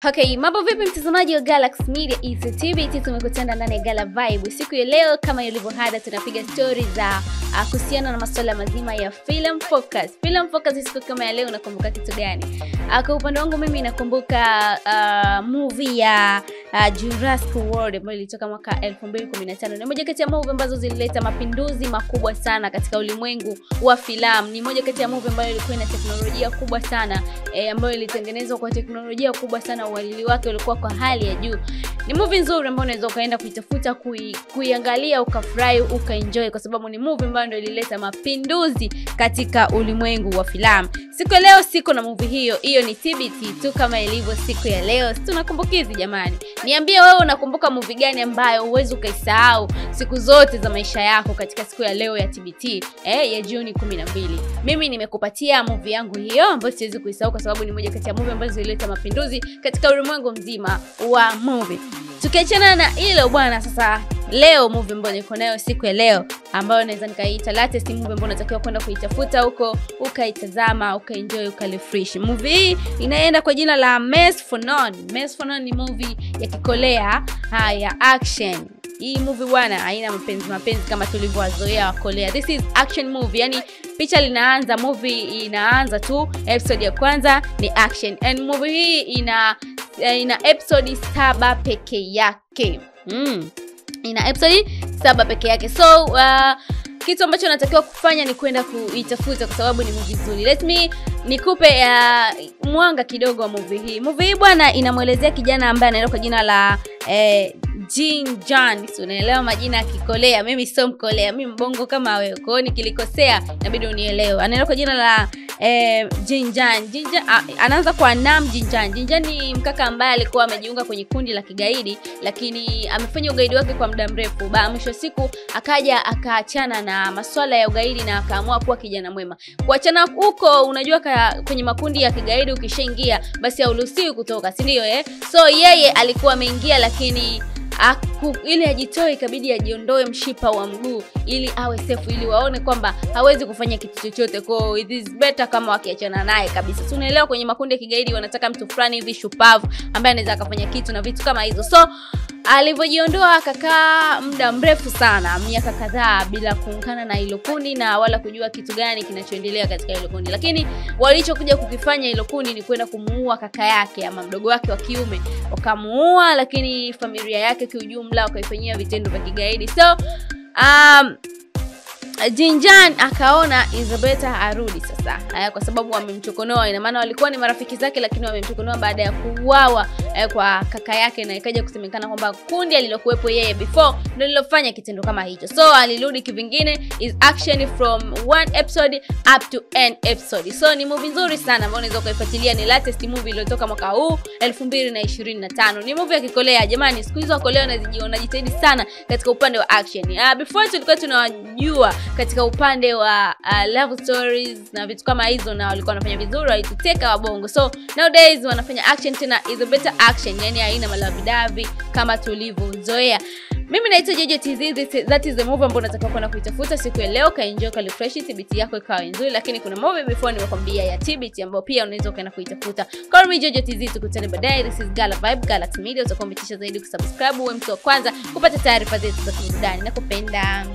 Okay, mambo vipi mtazamaji wa Galaxy Media TBT, tumekutana ndani ya Gala Vibe. Siku ya leo kama ilivyo ada tunapiga stories za kuhusiana na masuala mazima ya Film Focus. Film Focus siku kama ya leo unakumbuka kitu gani? Kwa upande wangu mimi nakumbuka movie ya Jurassic World ambayo ilitoka mwaka 2015. Ni moja kati ya movie ambazo zilileta mapinduzi makubwa sana katika ulimwengu wa filamu. Ni moja kati ya movie ambayo ilikuwa na teknolojia kubwa sana, ambayo ilitengenezwa kwa teknolojia kubwa sana, uhalili wake ulikuwa kwa hali ya juu. Ni movie nzuri ambayo unaweza kaenda kuitafuta, kuiangalia, ukafurahi, ukaenjoy, kwa sababu ni movie ambayo ndio ilileta mapinduzi katika ulimwengu wa filamu. Siku ya leo siko na movie hiyo ni TBT tu kama ilivyo siku ya leo. Tunakumbukizi jamani. Niambie wewe unakumbuka movie gani ambayo huwezi ukaisahau siku zote za maisha yako katika siku ya leo ya TBT ya Juni 12. Mimi nimekupatia movie yangu hiyo ambayo siwezi kuisahau kwa sababu ni moja kati ya movie ambazo zilileta mapinduzi katika ulimwengu mzima wa movie. Tukiachana na hilo bwana, sasa leo movie ambayo niko nayo siku ya leo ambayo naweza nikaita latest movie ambayo unatakiwa kwenda kuitafuta huko, ukaitazama, ukaenjoy, ukarefresh. Movie hii inaenda kwa jina la Mess for None. Mess for None ni movie ya Kikolea ya action. Hii movie bwana haina mapenzi kama tulivyowazoea wa Korea. This is action movie, yani picha linaanza, movie inaanza tu, episode ya kwanza ni action. And movie hii ina episode 7 peke yake. Ina episode 7 peke yake. So kitu ambacho natakiwa kufanya ni kwenda kuitafuta kwa sababu ni movie nzuri. Let me nikupe mwanga kidogo wa movie hii. Movie hii bwana inamuelezea kijana ambaye anaitwa kwa jina la Jin Jan. Unaelewa majina ya Kikolea. Mimi sio Mkolea, mimi mbongo kama wewe. Kwa hiyo nikilikosea inabidi unielewe. Anaitwa kwa jina la Jin Jan. Anaanza kwa Nam Jin Jan. Jin Jan ni mkaka ambaye alikuwa amejiunga kwenye kundi la kigaidi, lakini amefanya ugaidi wake kwa muda mrefu. Mwisho siku akaja akaachana na masuala ya ugaidi na akaamua kuwa kijana mwema. Kuachana huko, unajua kwenye makundi ya kigaidi ukishaingia basi hauruhusiwi kutoka, si ndio So yeye alikuwa ameingia, lakini ili ajitoe ikabidi ajiondoe mshipa wa mguu ili awe safe, ili waone kwamba hawezi kufanya kitu chochote. Kwa it is better kama wakiachana naye kabisa. So unaelewa kwenye makundi ya kigaidi wanataka mtu fulani hivi shupavu ambaye anaweza akafanya kitu na vitu kama hizo. So alivyojiondoa akakaa muda mrefu sana, miaka kadhaa, bila kuungana na hilo kundi na wala kujua kitu gani kinachoendelea katika hilo kundi. Lakini walichokuja kukifanya hilo kundi ni kwenda kumuua kaka yake ama mdogo wake wa kiume. Wakamuua, lakini familia yake kiujumla wakaifanyia vitendo vya kigaidi. So Jin Jan akaona is better arudi sasa. Kwa sababu wamemchokonoa, ina maana walikuwa ni marafiki zake lakini wamemchokonoa baada ya kuuawa kwa kaka yake, na ikaja kusemekana kwamba kundi alilokuepo yeye before ndio lilofanya kitendo kama hicho. So alirudi kivingine, is action from one episode up to end episode. So ni movie nzuri sana ambayo unaweza kuifuatilia. Ni latest movie iliyotoka mwaka huu 2025. Ni movie ya Kikolea jamani. Siku hizo Wakolea wanajitahidi sana katika upande wa action. Before tulikuwa tunawajua katika upande wa love stories na vitu kama hizo, na walikuwa wanafanya vizuri, waituteka wabongo. So nowadays wanafanya action, tena is a better action, yani haina malavidavi kama tulivyozoea. Mimi naitwa Jojo TZ. That is the movie ambayo nataka kwenda kuitafuta siku ya leo. Kaenjoy, ka refresh, TBT yako ikawa nzuri. Lakini kuna movie before nimekwambia ya TBT ambayo pia unaweza kwenda kuitafuta. Call me Jojo TZ, tukutane baadaye. This is Gala Vibe, Galaxy Media. Utakombitisha zaidi kusubscribe uwe mtu wa kwanza kupata taarifa zetu za burudani. Nakupenda.